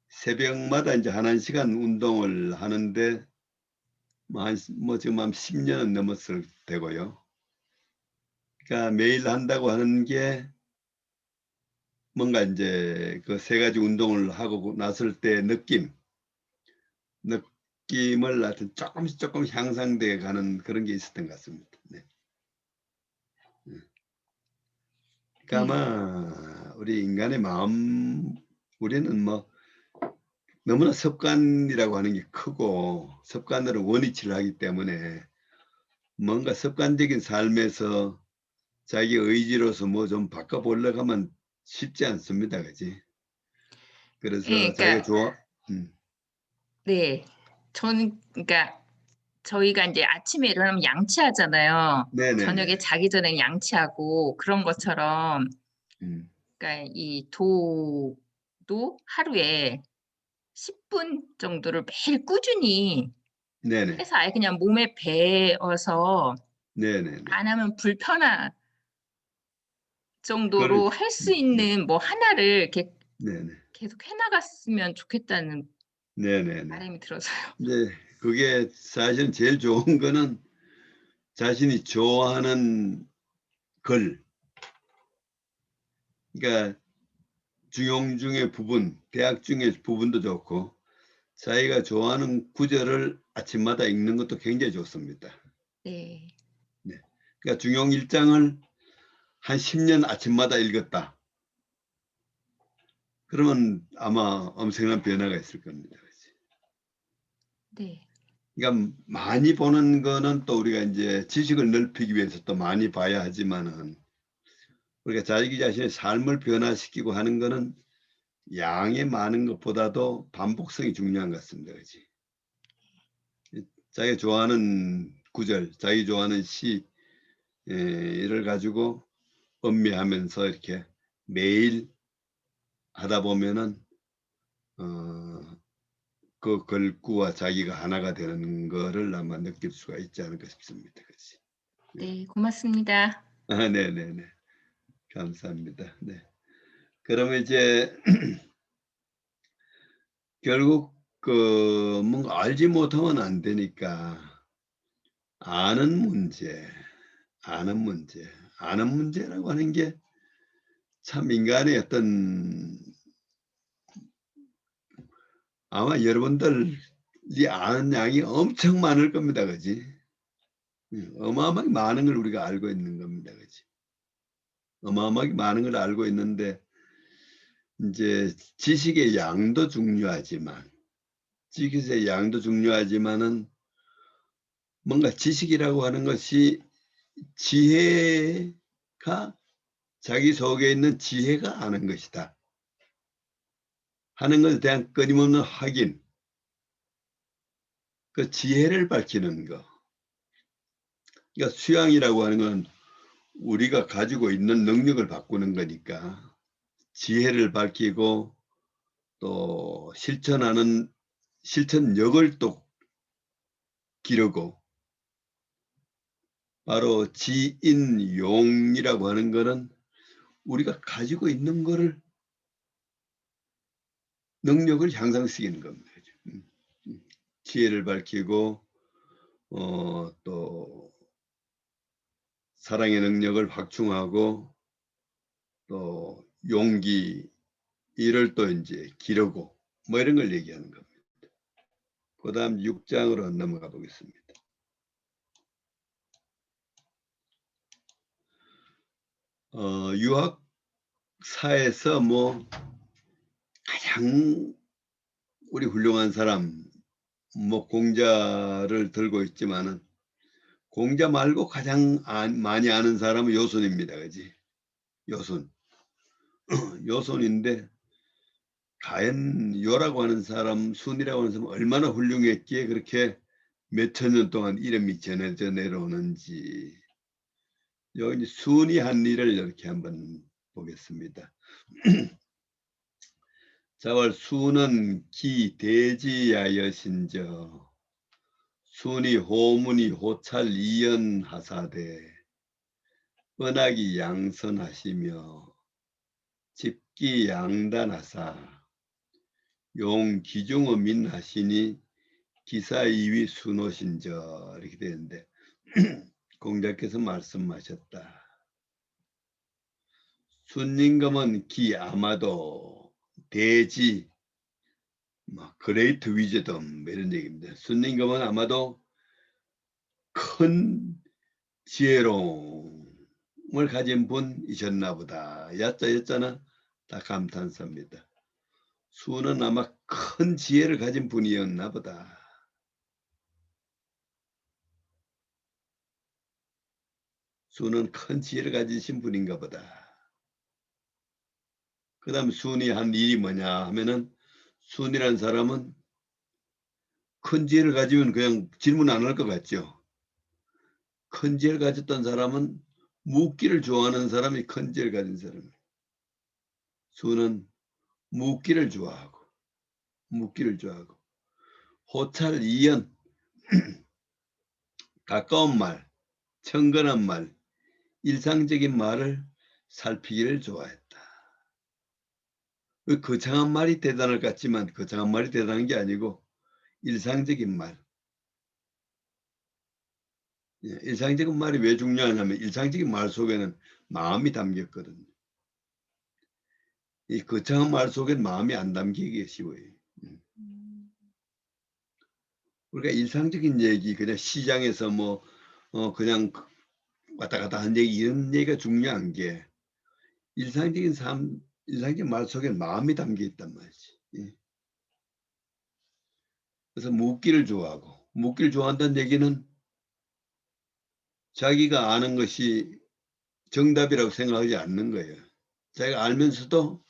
새벽마다 이제 한 시간 운동을 하는데 지금 한 10년은 넘었을 때고요. 그러니까 매일 한다고 하는 게 뭔가 이제 그 세 가지 운동을 하고 났을 때 느낌을 하여튼 조금씩 향상돼 가는 그런 게 있었던 것 같습니다. 네. 그러니까 아마 우리 인간의 마음, 우리는 뭐 너무나 습관이라고 하는 게 크고 습관으로 원위치를 하기 때문에 뭔가 습관적인 삶에서 자기 의지로서 뭐 좀 바꿔보려고 하면 쉽지 않습니다. 그지? 그래서 예, 자기가 그러니까 네, 저는 그러니까 저희가 이제 아침에 일어나면 양치하잖아요. 네네네. 저녁에 자기 전에 양치하고 그런 것처럼 음, 그러니까 이 도도 하루에 10분 정도를 매일 꾸준히 네네. 해서 아예 그냥 몸에 배어서 네네네. 안 하면 불편한 정도로 그렇죠. 할 수 네. 있는 뭐 하나를 이렇게 네네. 계속 해나갔으면 좋겠다는 네네네. 바람이 들어서요. 이제 그게 사실은 제일 좋은 거는 자신이 좋아하는 글, 그러니까 중용 중의 부분, 대학 중의 부분도 좋고 자기가 좋아하는 구절을 아침마다 읽는 것도 굉장히 좋습니다. 네. 네. 그러니까 중용 1장을 한 10년 아침마다 읽었다. 그러면 아마 엄청난 변화가 있을 겁니다. 네. 그러니까 많이 보는 거는 또 우리가 이제 지식을 넓히기 위해서 또 많이 봐야 하지만은, 우리가 자기 자신의 삶을 변화시키고 하는 거는 양이 많은 것보다도 반복성이 중요한 것 같습니다. 그렇지? 자기 좋아하는 구절, 자기 좋아하는 시를 가지고 음미하면서 이렇게 매일 하다 보면은 그 글구와 자기가 하나가 되는 거를 아마 느낄 수가 있지 않을까 싶습니다. 그렇지? 네, 고맙습니다. 네네네. 감사합니다. 네. 그러면 이제 결국 그 뭔가 알지 못하면 안 되니까 아는 문제, 아는 문제라고 하는 게 참 인간의 어떤, 아마 여러분들이 아는 양이 엄청 많을 겁니다. 그지? 어마어마하게 많은 걸 우리가 알고 있는 겁니다. 그지? 어마어마하게 많은 걸 알고 있는데 이제 지식의 양도 중요하지만 지식의 양도 중요하지만은 뭔가 지식이라고 하는 것이 지혜가 자기 속에 있는 지혜가 아는 것이다 하는 것에 대한 끊임없는 확인, 그 지혜를 밝히는 거. 그러니까 수양이라고 하는 건 우리가 가지고 있는 능력을 바꾸는 거니까 지혜를 밝히고 또 실천력을 또 기르고, 바로 지인용이라고 하는 거는 우리가 가지고 있는 거를 능력을 향상시키는 겁니다. 지혜를 밝히고 또 사랑의 능력을 확충하고 또 용기 이를 또 이제 기르고 뭐 이런 걸 얘기하는 겁니다. 그 다음 6장으로 넘어가 보겠습니다. 유학사에서 뭐 가장 우리 훌륭한 사람, 뭐 공자를 들고 있지만은 공자 말고 가장 많이 아는 사람은 요손입니다. 그지? 요손. 요손인데 과연 요라고 하는 사람, 순이라고 하는 사람 얼마나 훌륭했기에 그렇게 몇천 년 동안 이름이 전해져 내려오는지, 여기 순이 한 일을 이렇게 한번 보겠습니다. 자왈 수는 기 대지야여신저 순이 호문이 호찰 이연하사대 은하기 양선하시며 집기 양단하사 용 기중어 민하시니 기사이위 순호신저, 이렇게 되는데 공자께서 말씀하셨다. 순임금은 기 아마도 대지 그레이트 위즈덤 이런 얘기입니다. 순임금은 아마도 큰 지혜로움을 가진 분이셨나 보다. 야자였잖아. 다 감탄사입니다. 수는 아마 큰 지혜를 가진 분이었나 보다. 수는 큰 지혜를 가지신 분인가 보다. 그 다음 순이 한 일이 뭐냐 하면은, 순이라는 사람은 큰 지혜를 가지면 그냥 질문 안 할 것 같죠. 큰 지혜를 가졌던 사람은 묻기를 좋아하는 사람이 큰 지혜를 가진 사람이에요. 수는 묻기를 좋아하고 호찰 이연 가까운 말, 청건한 말, 일상적인 말을 살피기를 좋아했다. 거창한 말이 대단할 것 같지만 거창한 말이 대단한 게 아니고 일상적인 말. 일상적인 말이 왜 중요하냐면 일상적인 말 속에는 마음이 담겼거든요. 이 거창한 말 속에는 마음이 안 담기기 쉬워요. 우리가 일상적인 얘기, 그냥 시장에서 뭐 그냥 왔다 갔다 하는 얘기, 이런 얘기가 중요한 게 일상적인 말 속에 마음이 담겨 있단 말이지. 그래서 묻기를 좋아한다는 얘기는 자기가 아는 것이 정답이라고 생각하지 않는 거예요. 자기가 알면서도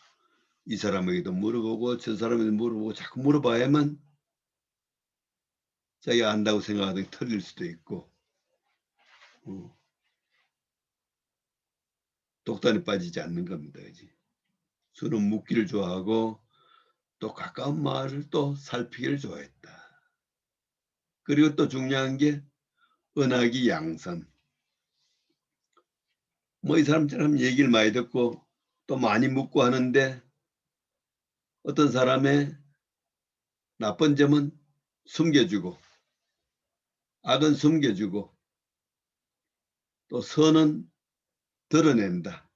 이 사람에게도 물어보고 저 사람에게도 물어보고 자꾸 물어봐야만 자기가 안다고 생각하던 게 틀릴 수도 있고 독단에 빠지지 않는 겁니다. 그지? 수는 묻기를 좋아하고 또 가까운 말을 또 살피기를 좋아했다. 그리고 또 중요한 게 은하기 양선. 뭐 이 사람처럼 얘기를 많이 듣고 또 많이 묻고 하는데 어떤 사람의 나쁜 점은 숨겨주고 악은 숨겨주고 또 선은 드러낸다.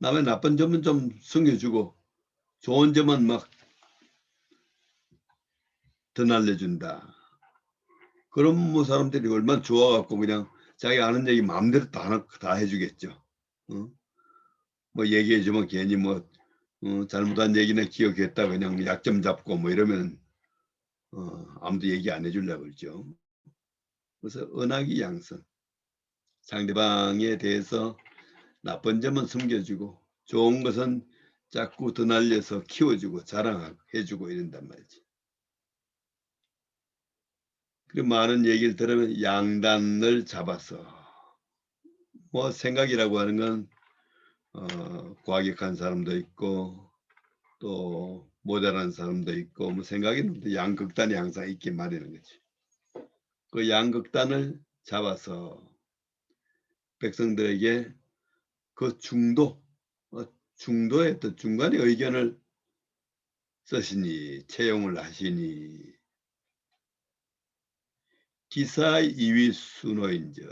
남의 나쁜 점은 좀 숨겨주고 좋은 점은 막 드날려준다. 그런 뭐 사람들이 얼마나 좋아갖고 그냥 자기 아는 얘기 마음대로 다 해주겠죠. 뭐 얘기해주면 괜히 뭐 잘못한 얘기나 기억했다 그냥 약점 잡고 뭐 이러면 아무도 얘기 안 해주려고 그러죠. 그래서 은하기 양선. 상대방에 대해서 나쁜 점은 숨겨주고 좋은 것은 자꾸 더 날려서 키워주고 자랑하고 해주고 이런단 말이지. 그리고 많은 얘기를 들으면 양단을 잡아서 뭐 생각이라고 하는 건 과격한 사람도 있고 또 모자란 사람도 있고 뭐 생각에는 양극단이 항상 있게 마련인 거지. 그 양극단을 잡아서 백성들에게 그 중도의 어떤 중간의 의견을 쓰시니 채용을 하시니 기사 이위 순호인저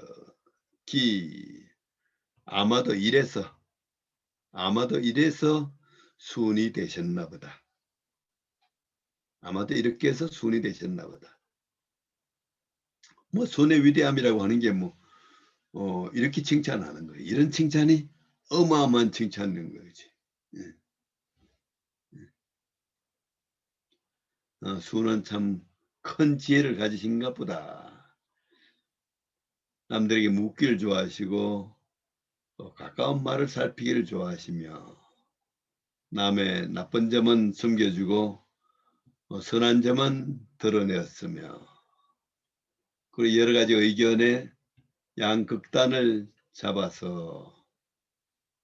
아마도 이래서 순이 되셨나 보다. 아마도 이렇게 해서 순이 되셨나 보다. 뭐 순의 위대함이라고 하는 게 뭐 이렇게 칭찬하는 거예요. 이런 칭찬이 어마어마한 칭찬인 거지. 순은 참 큰 지혜를 가지신가 보다. 남들에게 묻기를 좋아하시고 또 가까운 말을 살피기를 좋아하시며 남의 나쁜 점은 숨겨주고 선한 점은 드러내었으며 그리고 여러 가지 의견에 양극단을 잡아서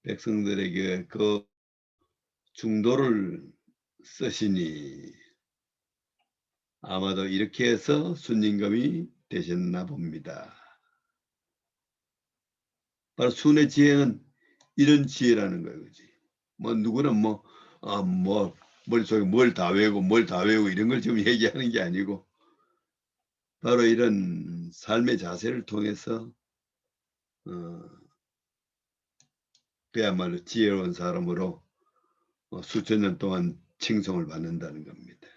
백성들에게 그 중도를 쓰시니 아마도 이렇게 해서 순임금이 되셨나 봅니다. 바로 순의 지혜는 이런 지혜라는 거예요. 그치? 뭐 누구는 머릿속에 뭘 다 외우고 이런 걸 지금 얘기하는 게 아니고 바로 이런 삶의 자세를 통해서 그야말로 지혜로운 사람으로 수천 년 동안 칭송을 받는다는 겁니다.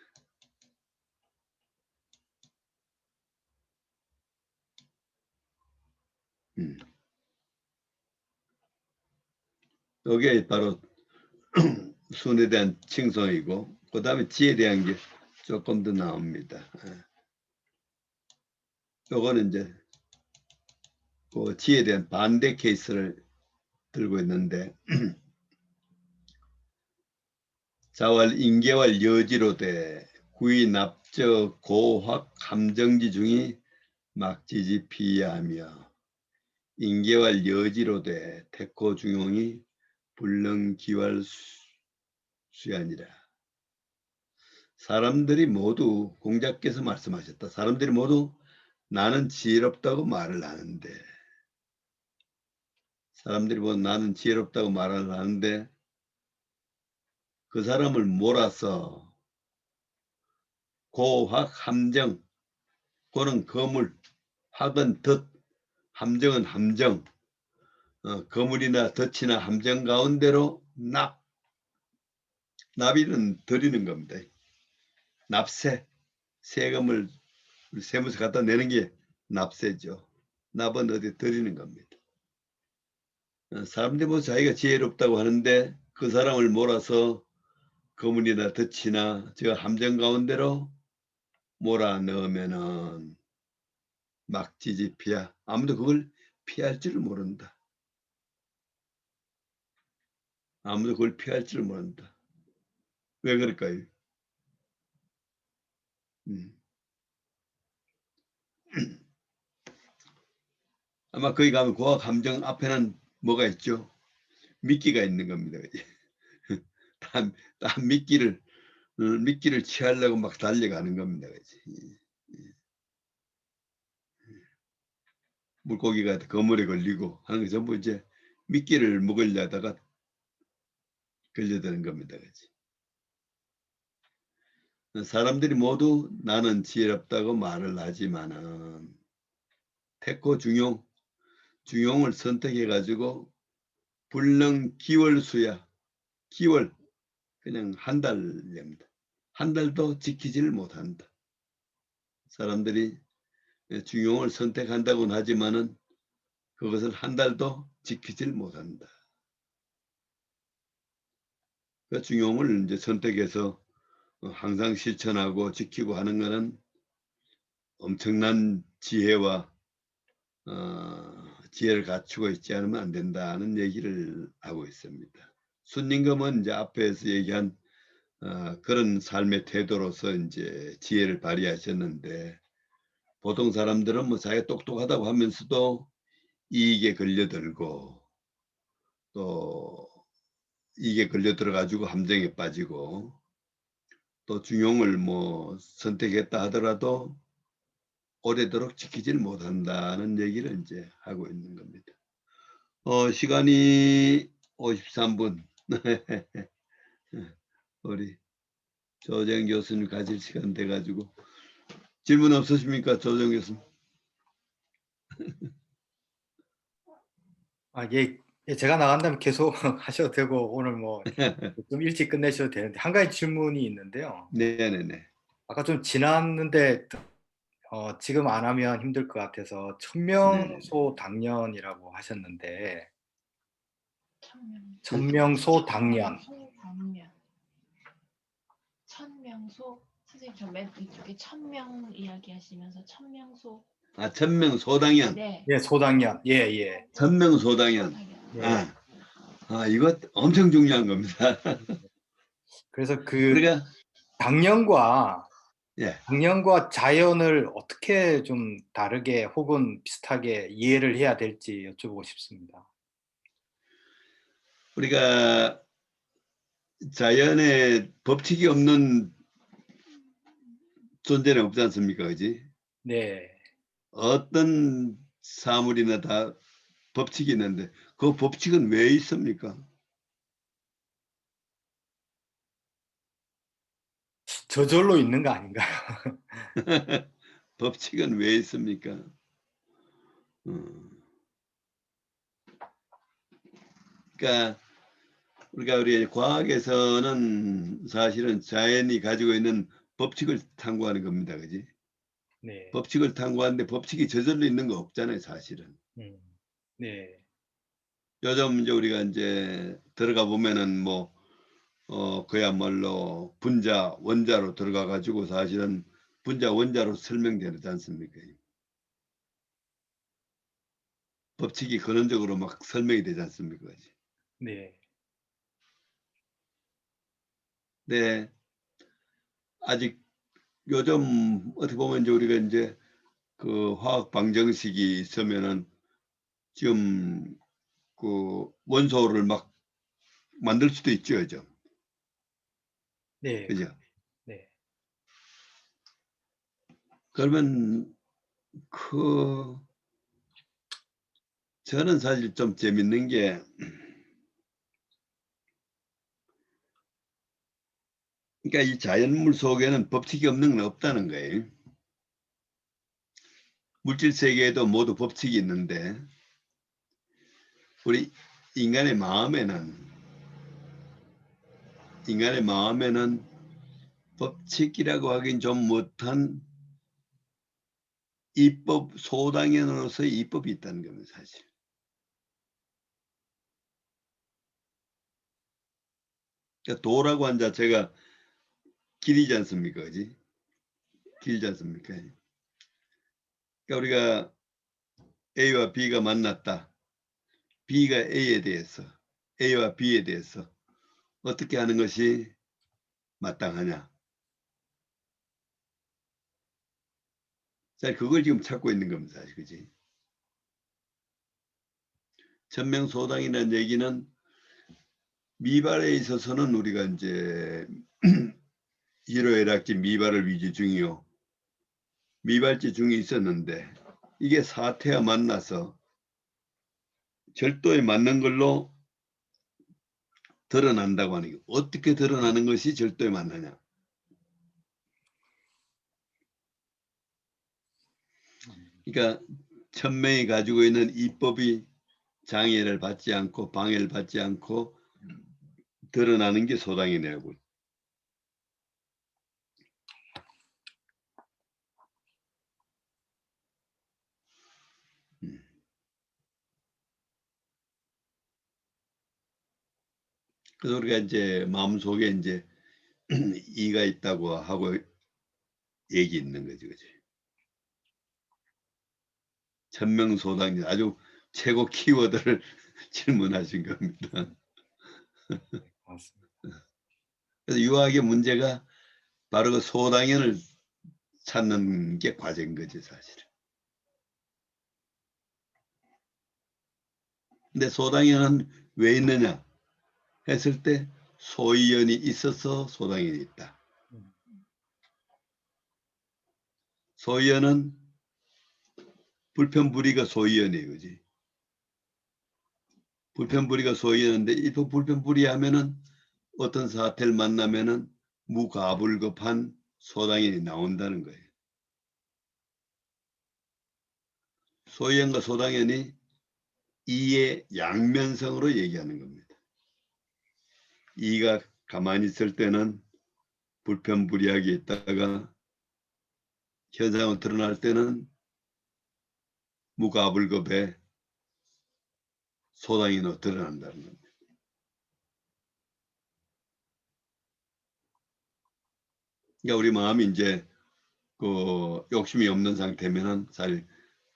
이게 바로 순에 대한 칭송이고 그 다음에 지혜에 대한 게 조금 더 나옵니다. 요거는 이제 그 지혜에 대한 반대 케이스를 들고 있는데 자왈 인계왈 여지로되 구이 납저 고확 함정지 중이 막지지 피야하며 인계왈 여지로되 태코 중용이 불능기왈 수야니라. 사람들이 모두 공자께서 말씀하셨다. 사람들이 모두 나는 지혜롭다고 말을 하는데 사람들이 모두 나는 지혜롭다고 말을 하는데 그 사람을 몰아서 고확 함정 고는 거물 확은 덫 함정은 함정 거물이나 덫이나 함정 가운데로 납의는 드리는 겁니다. 납세 세금을 세무서 갖다 내는 게 납세죠. 납은 어디 드리는 겁니다. 사람들이 뭐 자기가 지혜롭다고 하는데 그 사람을 몰아서 거물이나 덫이나 저 함정 가운데로 몰아 넣으면은 막지지 피야. 아무도 그걸 피할 줄을 모른다. 아무도 그걸 피할 줄을 모른다. 왜 그럴까요? 아마 거기 가면 고학 함정 앞에는 뭐가 있죠? 미끼가 있는 겁니다. 다 미끼를 취하려고 막 달려가는 겁니다. 그치? 물고기가 거물에 걸리고 하는 게 전부 이제 미끼를 먹으려다가 걸려드는 겁니다. 그치? 사람들이 모두 나는 지혜롭다고 말을 하지만은 태코 중용을 선택해 가지고 불능 기월수야 기월 그냥 한 달입니다. 한 달도 지키지를 못한다. 사람들이 중용을 선택한다고는 하지만은 그것을 한 달도 지키질 못한다. 그 중용을 이제 선택해서 항상 실천하고 지키고 하는 것은 엄청난 지혜와 지혜를 갖추고 있지 않으면 안 된다는 얘기를 하고 있습니다. 순임금은 이제 앞에서 얘기한 그런 삶의 태도로서 이제 지혜를 발휘하셨는데, 보통 사람들은 뭐 자기가 똑똑하다고 하면서도 이익에 걸려들고 또 이익에 걸려들어 가지고 함정에 빠지고 또 중용을 뭐 선택했다 하더라도 오래도록 지키질 못한다는 얘기를 이제 하고 있는 겁니다. 시간이 53분. 우리 조정 교수님 가질 시간 돼 가지고 질문 없으십니까, 조정 교수님? 예, 예, 제가 나간다면 계속 하셔도 되고 오늘 뭐 좀 일찍 끝내셔도 되는데 한 가지 질문이 있는데요. 네네네. 아까 좀 지났는데 지금 안 하면 힘들 것 같아서 천명소당년이라고 하셨는데 천명소당년. 천명소 선생님 저 맨 이쪽에 천명 이야기하시면서 천명소 천명소당연. 네 예, 소당년. 예, 예. 천명소당연. 당연. 예. 이거 엄청 중요한 겁니다. 그래서 그 우리가 당년과 예, 당년과 자연을 어떻게 좀 다르게 혹은 비슷하게 이해를 해야 될지 여쭤보고 싶습니다. 우리가 자연에 법칙이 없는 존재는 없지 않습니까, 그지? 네. 어떤 사물이나 다 법칙이 있는데 그 법칙은 왜 있습니까? 저절로 있는 거 아닌가요? 법칙은 왜 있습니까? 그러니까 우리 과학에서는 사실은 자연이 가지고 있는 법칙을 탐구하는 겁니다, 그지? 네. 법칙을 탐구하는데 법칙이 저절로 있는 거 없잖아요, 사실은. 네. 요즘 이제 우리가 이제 들어가 보면은 뭐 그야말로 분자 원자로 들어가 가지고 사실은 분자 원자로 설명되지 않습니까? 법칙이 근원적으로 막 설명이 되지 않습니까? 네. 네. 아직 요즘 어떻게 보면 이제 우리가 이제 그 화학 방정식이 있으면은 지금 그 원소를 막 만들 수도 있죠, 그죠? 네. 그죠? 네. 그러면 그 저는 사실 좀 재밌는 게 그러니까 이 자연물 속에는 법칙이 없는 건 없다는 거예요. 물질 세계에도 모두 법칙이 있는데 우리 인간의 마음에는 법칙이라고 하긴 좀 못한 이법 소당연으로서의 이법이 있다는 겁니다, 사실. 그러니까 도라고 한 자체가 길이지 않습니까, 그지? 길지 않습니까? 그러니까 우리가 A와 B가 만났다. B가 A에 대해서, A와 B에 대해서 어떻게 하는 것이 마땅하냐. 자, 그걸 지금 찾고 있는 겁니다, 사실, 그지? 천명소당이라는 얘기는 미발에 있어서는 우리가 이제 희로애락지 미발을 위주 중이요. 미발지 중이 있었는데 이게 사태와 만나서 절도에 맞는 걸로 드러난다고 하는 게 어떻게 드러나는 것이 절도에 맞느냐. 그러니까 천명이 가지고 있는 이법이 장애를 받지 않고 방해를 받지 않고 드러나는 게 소당이네요. 그래서 우리가 이제 마음속에 이제 이가 있다고 하고 얘기 있는 거지, 그지? 천명소당이 아주 최고 키워드를 질문하신 겁니다. 고맙습니다. 그래서 유학의 문제가 바로 그 소당연을 찾는 게 과제인 거지 사실. 근데 소당연은 왜 있느냐 했을 때 소위원이 있어서 소당연이 있다. 소위원은 불편불의가 소위원이에요, 그지? 불편불의가 소위원인데 이 불편불의하면은 어떤 사태를 만나면은 무가불급한 소당연이 나온다는 거예요. 소위원과 소당연이 이의 양면성으로 얘기하는 겁니다. 이가 가만히 있을 때는 불편불의하게 있다가 현상을 드러날 때는 무가불급에 소당연으로 드러난다는 겁니다. 그러니까 우리 마음이 이제 그 욕심이 없는 상태면은 사실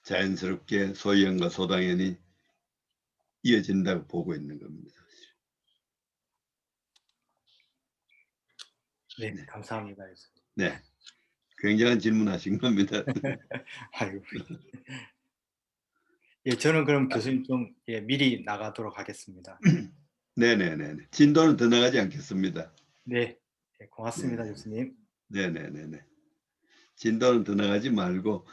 자연스럽게 소위원과 소당연이 이어진다고 보고 있는 겁니다. 네, 네. 감사합니다. 교수님. 네, 굉장한 질문하신 겁니다. 아이고. 예, 저는 그럼 교수님 좀 예, 미리 나가도록 하겠습니다. 네네네. 진도는 더 나가지 않겠습니다. 네, 예, 고맙습니다, 네. 교수님. 네네네네. 진도는 더 나가지 말고